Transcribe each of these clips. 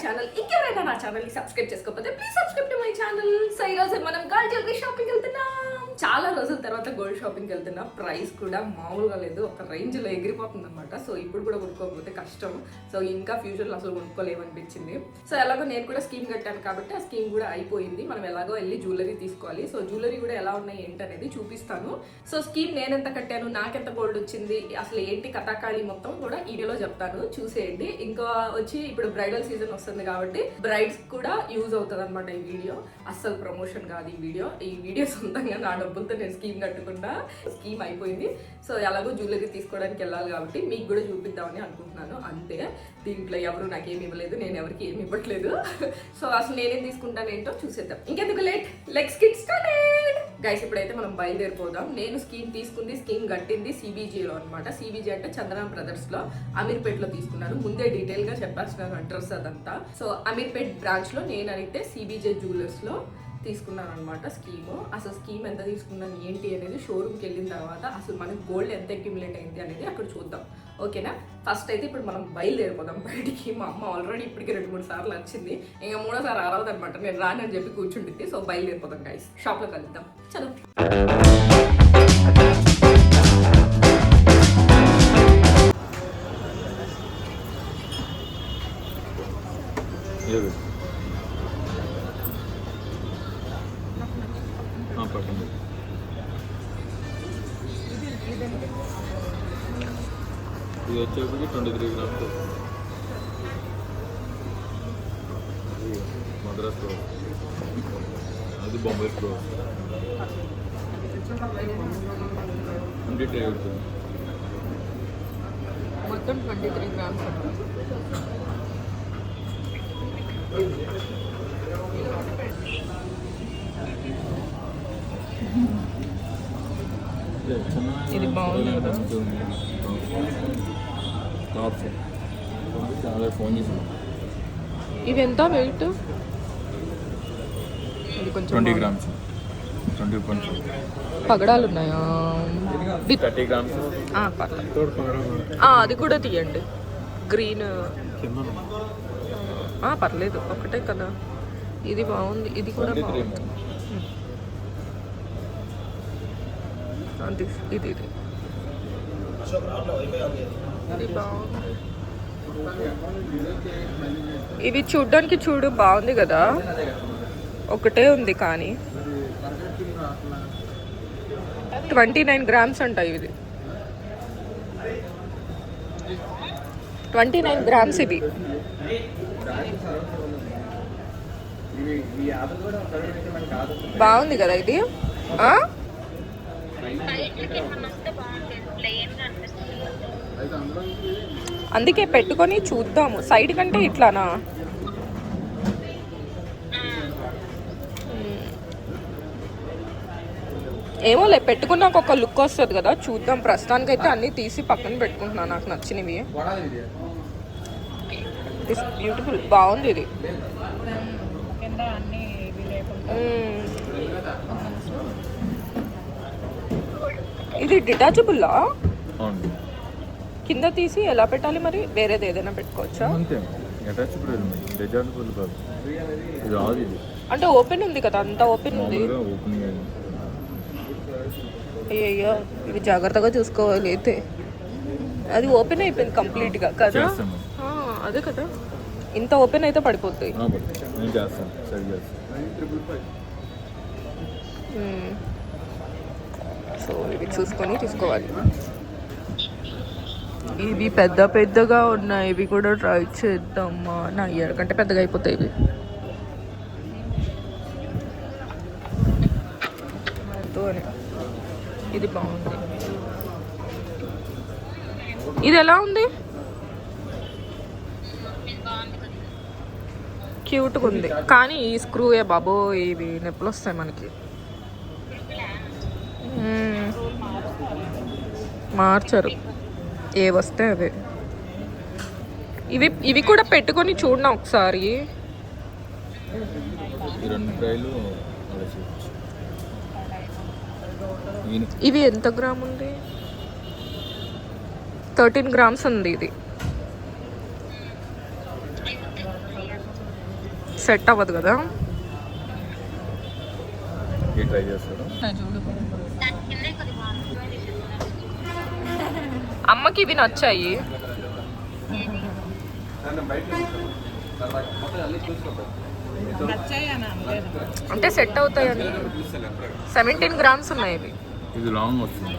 Channel. ఇంకెవరైనా నా ఛానల్ని సబ్స్క్రైబ్ చేసుకోకపోతే please subscribe to my channel. So ఈరోజు మనం గోల్డ్ జ్యువెలరీ షాపింగ్కి వెళ్తున్నాం. చాలా రోజుల తర్వాత గోల్డ్ షాపింగ్కి వెళ్తున్నాం. ప్రైస్ కూడా మామూలుగా లేదు, ఒక రేంజ్లో ఎగిరిపోతుంది అనమాట. సో ఇప్పుడు కూడా కొనుక్కోకపోతే కష్టం. సో ఇంకా ఫ్యూచర్లో అసలు కొనుక్కోలేమనిపించింది. సో ఎలాగో నేను కూడా స్కీమ్ కట్టాను కాబట్టి ఆ స్కీమ్ కూడా అయిపోయింది. మనం ఎలాగో వెళ్ళి జ్యువెలరీ తీసుకోవాలి. సో జ్యువెలరీ కూడా ఎలా ఉన్నాయి ఏంటనేది చూపిస్తాను. సో స్కీమ్ నేను ఎంత కట్టాను, నాకెంత గోల్డ్ వచ్చింది, అసలు ఏంటి కథాకాళి మొత్తం కూడా ఈ వీడియోలో చెప్తాను, చూసేయండి. ఇంకా వచ్చి ఇప్పుడు బ్రైడల్ సీజన్ వస్తుంది కాబట్టి బ్రైడ్స్ కూడా యూజ్ అవుతుంది అనమాట ఈ వీడియో. అస్సలు ప్రమోషన్ కాదు ఈ వీడియో సొంతంగా నా డబ్బులతో నేను స్కీమ్ కట్టుకున్నా. స్కీమ్ అయిపోయింది. సో ఎలాగో జ్యువెలరీ తీసుకోవడానికి వెళ్ళాలి కాబట్టి మీకు కూడా చూపిద్దామని అనుకుంటున్నాను. అంతే, దీంట్లో ఎవరు నాకేమి ఇవ్వలేదు, నేను ఎవరికి ఏమి ఇవ్వట్లేదు. సో అసలు నేనేం తీసుకుంటాను ఏంటో చూసేద్దాం. ఇంకెందుకు late, let's get started guys. ఇప్పుడైతే మనం బయలుదేరిపోదాం. నేను స్కీమ్ తీసుకుంది, స్కీమ్ కట్టింది సిబిజేలో అనమాట. సిబిజే అంటే చంద్రన బ్రదర్స్లో అమీర్పేట్లో తీసుకున్నాను. ముందే డీటెయిల్గా చెప్పాల్సిన అడ్రస్ అదంతా. సో అమీర్పేట్ బ్రాంచ్లో నేను అయితే సిబిజే జ్యువెలర్స్లో తీసుకున్నాను అనమాట స్కీము. అసలు స్కీమ్ ఎంత తీసుకున్నాను ఏంటి అనేది షోరూమ్కి వెళ్ళిన తర్వాత అసలు మనకి గోల్డ్ ఎంత అక్యుములేట్ అయింది అనేది అక్కడ చూద్దాం. ఓకేనా? ఫస్ట్ అయితే ఇప్పుడు మనం బయలుదేరిపోదాం బయటికి. మా అమ్మ ఆల్రెడీ ఇప్పటికి 2-3 సార్లు వచ్చింది, ఇంకా 3వ అరవదు అనమాట. నేను రానని చెప్పి కూర్చుంటుంది. సో బయలుదేరిపోదాం గైస్, షాప్లో కలుద్దాం. చలో. ఇది వచ్చేప్పటికి 23 గ్రామ్స్ మద్రాస్ రోడ్, అది బొంబాయి రోడ్. 23 అవుతుంది మొత్తం 23 గ్రామ్స్. ఇది బాగుంది కదా. ఫోన్ చేసి ఇవి ఎంత వెయిట్? ఇది కొంచెం 20 గ్రామ్స్, 20.5. పగడాలు ఉన్నాయా? 30 గ్రామ్స్. అది కూడా తీయండి. గ్రీన్ పర్లేదు, ఒకటే కదా. ఇది బాగుంది, ఇది కూడా బాగుంది. ఇది బాగుంది. ఇవి చూడ్డానికి చూడు బాగుంది కదా, ఒకటే ఉంది కానీ 29 గ్రామ్స్ అంట. ఇది 29 గ్రామ్స్. ఇవి బాగుంది కదా ఇది. అందుకే పెట్టుకొని చూద్దాము. సైడ్ కంటే ఇట్లానా? ఏమోలే, పెట్టుకున్నాక ఒక లుక్ వస్తుంది కదా, చూద్దాం. ప్రస్తుతానికి అయితే అన్నీ తీసి పక్కన పెట్టుకుంటున్నాను, నాకు నచ్చినవి. బ్యూటిఫుల్, బాగుంది ఇది. ఇది డిటాచబుల్లా? కింద తీసి ఎలా పెట్టాలి మరి? వేరేది ఏదైనా పెట్టుకోవచ్చా? అంటే ఓపెన్ ఉంది కదా, అంతా ఓపెన్ ఉంది. అయ్యో, ఇవి జాగ్రత్తగా చూసుకోవాలి అయితే. అది ఓపెన్ అయిపోయింది కంప్లీట్గా కదా. అదే కదా, ఇంత ఓపెన్ అయితే పడిపోతాయి. సో ఇవి చూసుకొని తీసుకోవాలి. ఇవి పెద్ద పెద్దగా ఉన్నాయి, ఇవి కూడా ట్రై చేద్దామా? నా ఇయర్ కంటే పెద్దగా అయిపోతాయి ఇవి. ఇది బాగుంది. ఇది ఎలా ఉంది? క్యూట్గా ఉంది కానీ ఈ స్క్రూయే బాబో, ఇవి నొప్పులు వస్తాయి మనకి. మార్చరు, ఏ వస్తే అవే. ఇవి కూడా పెట్టుకొని చూడనా ఒకసారి. ఇవి ఎంత గ్రామ్ ఉంది? 13 గ్రామ్స్ ఉంది ఇది. సెట్ అవ్వదు కదా. ట్రై చేస్తారా? అమ్మకి ఇవి నచ్చాయి. అంటే సెట్ అవుతాయని. 17 గ్రామ్స్ ఉన్నాయి ఇవి. ఇది లాంగ్ వస్తుంది.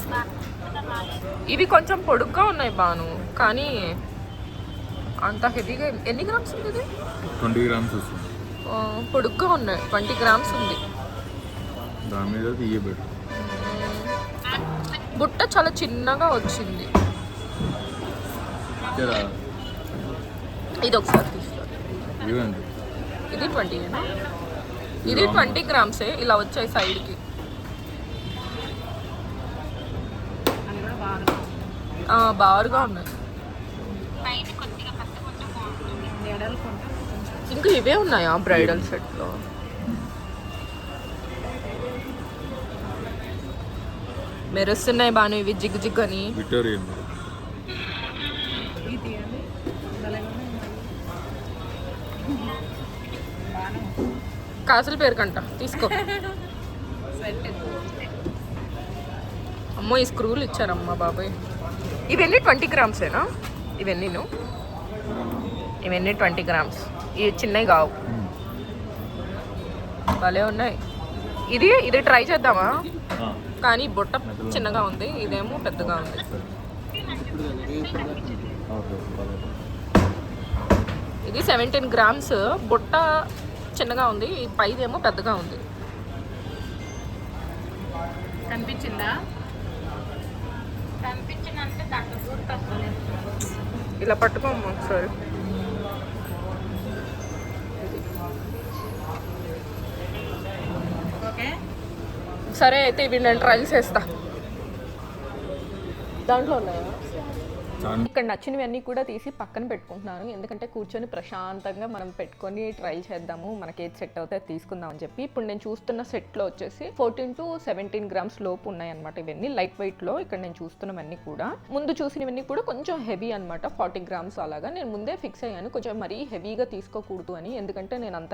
ఇవి కొంచెం పొడుగ్గా ఉన్నాయి బాను, కానీ అంత హెవీగా. ఎన్ని గ్రామ్స్ ఉంది ఇది? 20 గ్రామ్స్ వస్తుంది. పొడుగ్గా ఉన్నాయి. 20 గ్రామ్స్ ఉంది. దాని మీద తీయబెట్టు. బుట్ట చాలా చిన్నగా వచ్చింది. ఇది ఒకసారి తీసుకో. ఇది 20ఏనా? ఇది 20 గ్రామ్సే. ఇలా వచ్చాయి సైడ్కి. బారుగా ఉన్నాయి. ఇంకా ఇవే ఉన్నాయా బ్రైడల్ సెట్లో? మెరుస్తున్నాయి బాను ఇవి జిగ్ జిగ్ అని. కాసుల పేరు కంట తీసుకో. అమ్మో ఈ స్క్రూలు ఇచ్చారమ్మా బాబాయ్. ఇవన్నీ 20 గ్రామ్సేనా? ఇవన్నీ 20 గ్రామ్స్. ఇవి చిన్నవి కావు. భలే ఉన్నాయి. ఇది ట్రై చేద్దామా? కానీ బుట్ట చిన్నగా ఉంది, ఇదేమో పెద్దగా ఉంది. ఇది 17 గ్రామ్స్. బుట్ట చిన్నగా ఉంది, పైదేమో పెద్దగా ఉంది. కనిపించిందా? ఇలా పట్టుకోమ్మా ఒకసారి. సరే అయితే ఇవి నేను ట్రయల్స్ చేస్తా. దాంట్లో ఉన్నాయా? ఇక్కడ నచ్చినవన్నీ కూడా తీసి పక్కన పెట్టుకుంటున్నాను. ఎందుకంటే కూర్చొని ప్రశాంతంగా మనం పెట్టుకొని ట్రయల్ చేద్దాము, మనకి ఏది సెట్ అవుతే తీసుకుందాం అని చెప్పి. ఇప్పుడు నేను చూస్తున్న సెట్లో వచ్చేసి 14 to 17 గ్రామ్స్ లోపు ఉన్నాయి అనమాట. ఇవన్నీ లైట్ వెయిట్లో. ఇక్కడ నేను చూస్తున్నవన్నీ కూడా, ముందు చూసినవన్నీ కూడా కొంచెం హెవీ అనమాట. 40 గ్రామ్స్ అలాగా. నేను ముందే ఫిక్స్ అయ్యాను కొంచెం మరీ హెవీగా తీసుకోకూడదు అని. ఎందుకంటే నేను అంత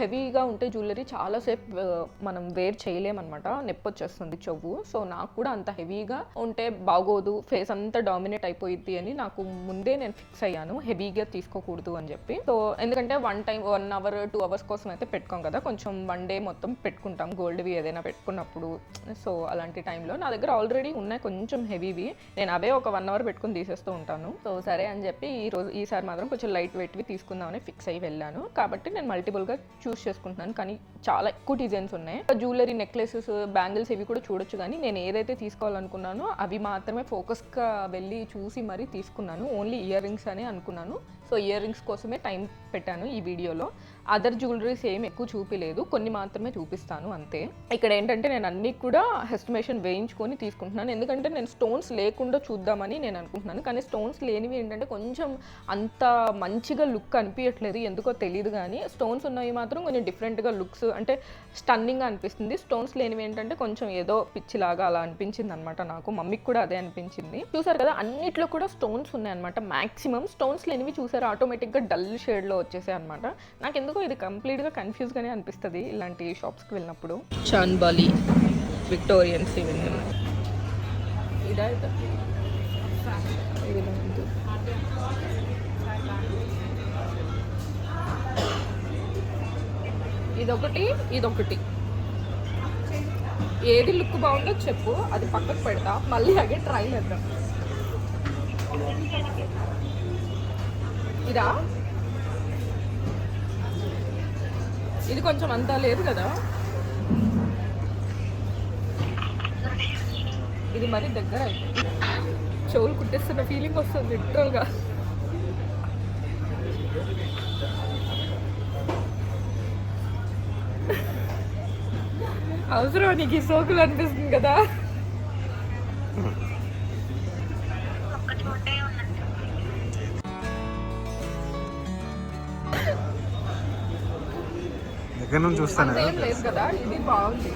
హెవీగా ఉంటే జ్యువెలరీ చాలాసేపు మనం వేర్ చేయలేమన్నమాట, నొప్పి వచ్చేస్తుంది చెవు. సో నాకు కూడా అంత హెవీగా ఉంటే బాగోదు, ఫేస్ అంతా డామినేట్ అయిపోయింది అని నాకు ముందే నేను ఫిక్స్ అయ్యాను, హెవీగా తీసుకోకూడదు అని చెప్పి. సో ఎందుకంటే 1 hour 2 hours కోసం అయితే పెట్టుకోం కదా, కొంచెం 1 day మొత్తం పెట్టుకుంటాం గోల్డ్వి ఏదైనా పెట్టుకున్నప్పుడు. సో అలాంటి టైంలో నా దగ్గర ఆల్రెడీ ఉన్నాయి కొంచెం హెవీవి, నేను అవే ఒక 1 hour పెట్టుకుని తీసేస్తూ ఉంటాను. సో సరే అని చెప్పి ఈసారి మాత్రం కొంచెం లైట్ వెయిట్వి తీసుకుందామని ఫిక్స్ అయ్యి వెళ్ళాను. కాబట్టి నేను మల్టిపుల్గా చూస్ చేసుకుంటున్నాను, కానీ చాలా ఎక్కువ డిజైన్స్ ఉన్నాయి. జ్యువెలరీ, నెక్లెసెస్, బ్యాంగిల్స్ ఇవి కూడా చూడొచ్చు, కానీ నేను ఏదైతే తీసుకోవాలనుకున్నానో అవి మాత్రమే ఫోకస్గా వెళ్ళి చూసి మరీ తీసుకున్నాను. ఓన్లీ ఇయర్ రింగ్స్ అనే అనుకున్నాను. సో ఇయర్ రింగ్స్ కోసమే టైం పెట్టాను ఈ వీడియోలో. అదర్ జ్యువెలరీస్ ఏం ఎక్కువ చూపిలేదు, కొన్ని మాత్రమే చూపిస్తాను అంతే. ఇక్కడ ఏంటంటే నేను అన్నీ కూడా ఎస్టిమేషన్ వేయించుకొని తీసుకుంటున్నాను, ఎందుకంటే నేను స్టోన్స్ లేకుండా చూద్దామని నేను అనుకుంటున్నాను. కానీ స్టోన్స్ లేనివి ఏంటంటే కొంచెం అంత మంచిగా లుక్ అనిపించట్లేదు, ఎందుకో తెలియదు. కానీ స్టోన్స్ ఉన్నవి మాత్రం కొంచెం డిఫరెంట్గా లుక్స్ అంటే స్టన్నింగ్గా అనిపిస్తుంది. స్టోన్స్ లేనివి ఏంటంటే కొంచెం ఏదో పిచ్చిలాగా అలా అనిపించింది అనమాట నాకు. మమ్మీకి కూడా అదే అనిపించింది. చూసారు కదా, అన్నిట్లో కూడా స్టోన్స్ ఉన్నాయన్నమాట. మ్యాక్సిమం స్టోన్స్ లేనివి చూసారు ఆటోమేటిక్గా డల్ షేడ్లో వచ్చేసాయి అనమాట. నాకు ఎందుకో ఇది కంప్లీట్గా కన్ఫ్యూజ్గానే అనిపిస్తుంది ఇలాంటి షాప్స్కి వెళ్ళినప్పుడు. చాన్బాలి, విక్టోరియన్స్ ఇవన్నీ ఇదొకటి, ఇదొకటి. ఏది లుక్ బాగుందో చెప్పు, అది పక్కకు పెడతా, మళ్ళీ అగే ట్రై చేద్దాం. ఇదా? ఇది కొంచెం అంతా లేదు కదా, ఇది మరి దగ్గర అయిపోయింది. చెవులు కుట్టేస్తున్న ఫీలింగ్ వస్తుంది లిటరల్గా. అవసరం నీకు ఈ సోకులు అనిపిస్తుంది కదా. దగ్గర నుంచి చూస్తాను లేదు కదా, ఇది బాగుంది.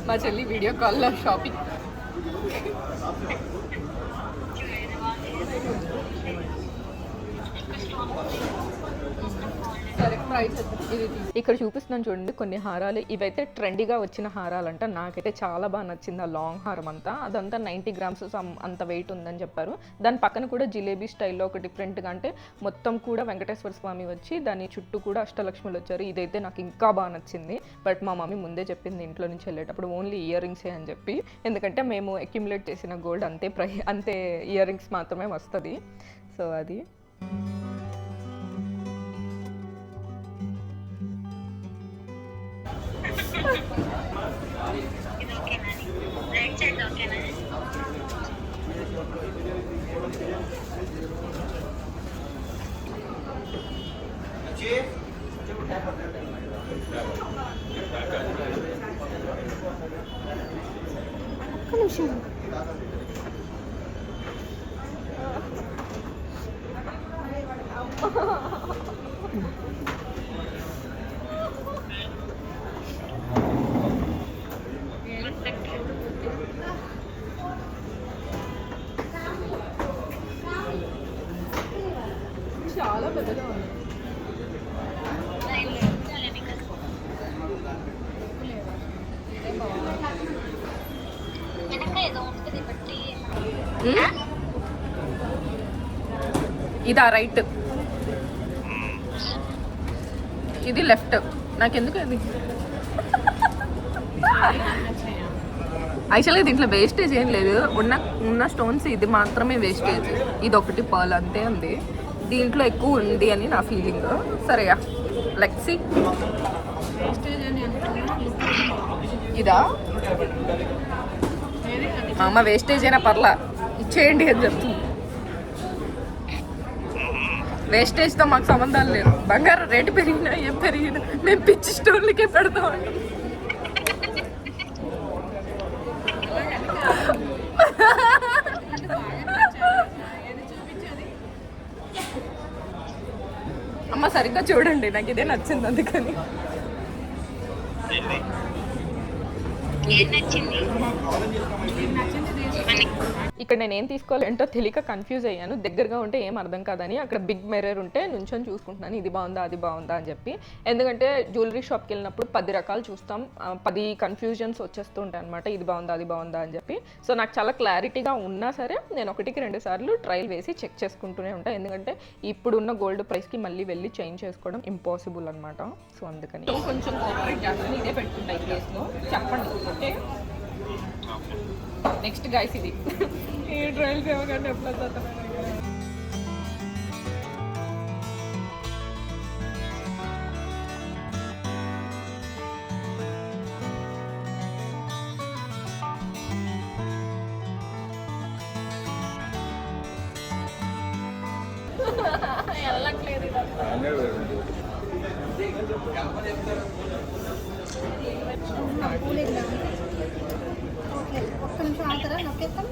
మా చెల్లి వీడియో కాల్లో షాపింగ్. ఇక్కడ చూపిస్తున్నాను చూడండి కొన్ని హారాలు. ఇవైతే ట్రెండీగా వచ్చిన హారాలంట. నాకైతే చాలా బాగా నచ్చింది ఆ లాంగ్ హారం అంతా. అదంతా 90 grams అంత వెయిట్ ఉందని చెప్పారు. దాని పక్కన కూడా జిలేబీ స్టైల్లో ఒక డిఫరెంట్గా, అంటే మొత్తం కూడా వెంకటేశ్వర స్వామి వచ్చి దాని చుట్టూ కూడా అష్టలక్ష్ములు వచ్చారు. ఇదైతే నాకు ఇంకా బాగా నచ్చింది. బట్ మా మమ్మీ ముందే చెప్పింది ఇంట్లో నుంచి వెళ్ళేటప్పుడు ఓన్లీ ఇయర్ రింగ్సే అని చెప్పి. ఎందుకంటే మేము అక్యుములేట్ చేసిన గోల్డ్ అంతే ఇయర్ రింగ్స్ మాత్రమే వస్తుంది. సో అది చాలా పెద్దగా ఉంది. ఇదా రైట్, ఇది లెఫ్ట్. నాకెందుకు అది యాక్చువల్గా దీంట్లో వేస్టేజ్ ఏం లేదు. ఉన్న స్టోన్స్ ఇది మాత్రమే వేస్టేజ్. ఇది ఒకటి పర్ల్ అంతే ఉంది. దీంట్లో ఎక్కువ ఉంది అని నా ఫీలింగ్. సరేయా లెక్సీ ఇదా మా అమ్మ వేస్టేజ్ అయినా పర్లా ఇచ్చేయండి అని చెప్తుంది. వేస్టేజ్తో మాకు సంబంధాలు లేదు. బంగారం రేటు పెరిగినా ఏం పెరిగినా మేము పిచ్చి స్టోన్లకే పెడతాం. అమ్మ సరిగ్గా చూడండి, నాకు ఇదే నచ్చింది అందుకని. ఇక్కడ నేను ఏం తీసుకోవాలంటో తెలియక కన్ఫ్యూజ్ అయ్యాను. దగ్గరగా ఉంటే ఏం అర్థం కాదని అక్కడ బిగ్ మిర్రర్ ఉంటే నుంచొని చూసుకుంటున్నాను ఇది బాగుందా అది బాగుందా అని చెప్పి. ఎందుకంటే జ్యువెలరీ షాప్కి వెళ్ళినప్పుడు 10 రకాలు చూస్తాం, 10 కన్ఫ్యూజన్స్ వచ్చేస్తూ ఉంటాయి అనమాట. ఇది బాగుందా అది బాగుందా అని చెప్పి. సో నాకు చాలా క్లారిటీగా ఉన్నా సరే నేను 1-2 సార్లు ట్రయల్ వేసి చెక్ చేసుకుంటూనే ఉంటాను. ఎందుకంటే ఇప్పుడున్న గోల్డ్ ప్రైస్కి మళ్ళీ వెళ్ళి చేంజ్ చేసుకోవడం ఇంపాసిబుల్ అనమాట. సో అందుకని కొంచెం కోఆపరేట్ చేస్తాను. ఇదే పెట్టుకుంటా ఈ ప్లేస్లో. చెప్పండి ఓకే. నెక్స్ట్ గైస్ ఇది ఏ ట్రయల్స్ ఏమో ఎప్పుడు వెళ్ళట్లేదు. ఒక్క నిమిషం ఆగుతారా? నొక్కేస్తాం.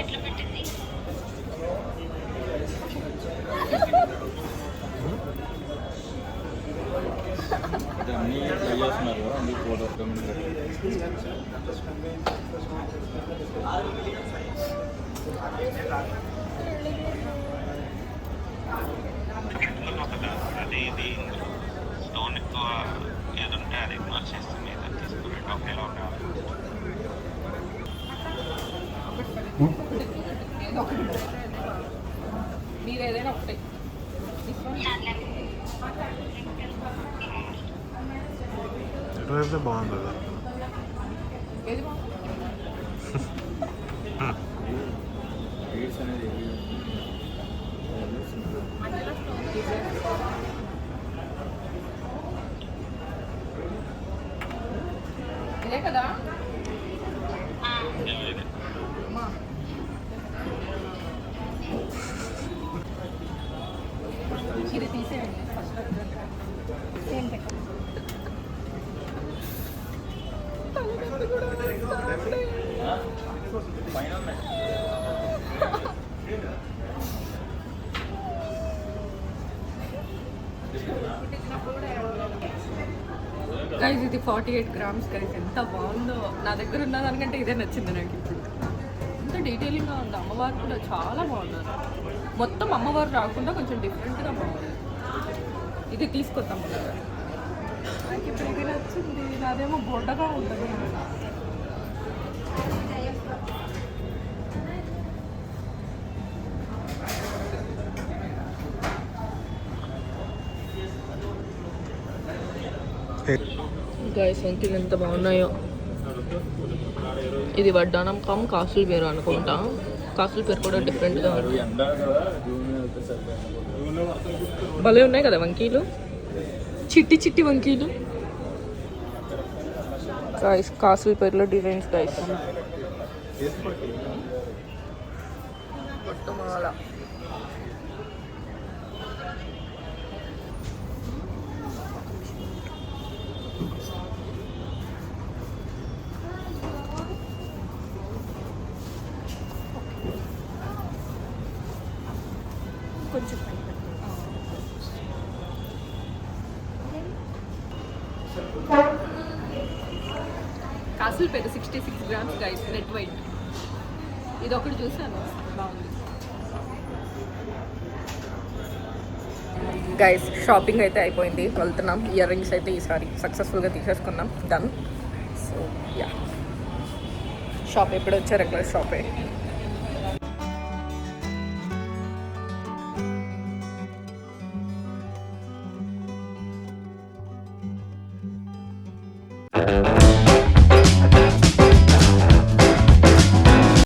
ఎట్లా పెట్టింది అన్నీ ట్రై చేస్తున్నారు కదా, అన్ని ఫోటోస్ అది ఇది స్టోన్ ఎక్కువ ఏది ఉంటే అది ఇగ్నోర్ చేస్తే మీద తీసుకున్నట్టు ఒకేలా ఉండాలి. మీరు ఏదైనా ఒకటి ఎటువైతే బాగుంది కదా. ఏది బాగుంది? ఇదే కదా ఇది తీసేయండి ఫస్ట్. సేమ్ గైస్ ఇది 48 గ్రామ్స్ గైస్, ఎంత బాగుందో. నా దగ్గర ఉన్న దానికంటే ఇదే నచ్చింది నాకు ఇప్పుడు. ఎంత డీటెయిలింగ్గా ఉంది. అమ్మవారు కూడా చాలా బాగున్నారు. మొత్తం అమ్మవారు రాకుండా కొంచెం డిఫరెంట్గా బాగుంది. ఇది తీసుకొద్దాం కదా. నాకు ఇప్పుడు ఇది నచ్చింది. నాదేమో బొడ్డగా ఉంటుంది. గైస్ వంకీలు ఎంత బాగున్నాయో. ఇది వడ్డానం కమ్ కాసుల పేరు అనుకుంటా. కాసుల పేరు కూడా డిఫరెంట్గా ఉంది. భలే ఉన్నాయి కదా వంకీలు, చిట్టి చిట్టి వంకీలు. గైస్ కాసుల పేరులో డిజైన్స్ గైస్. పట్టుమాల కొంచెం కాసుల పేరు 66 గ్రామ్స్ గైస్, నెట్ వెయిట్. ఇది ఒకటి చూసాను, బాగుంది. గైస్ షాపింగ్ అయితే అయిపోయింది, వెళ్తున్నాం. ఇయర్ రింగ్స్ అయితే ఈసారి సక్సెస్ఫుల్గా తీసేసుకున్నాం, డన్. సో యా, షాప్ ఎప్పుడు వచ్చా, రెగ్యులర్ షాపే.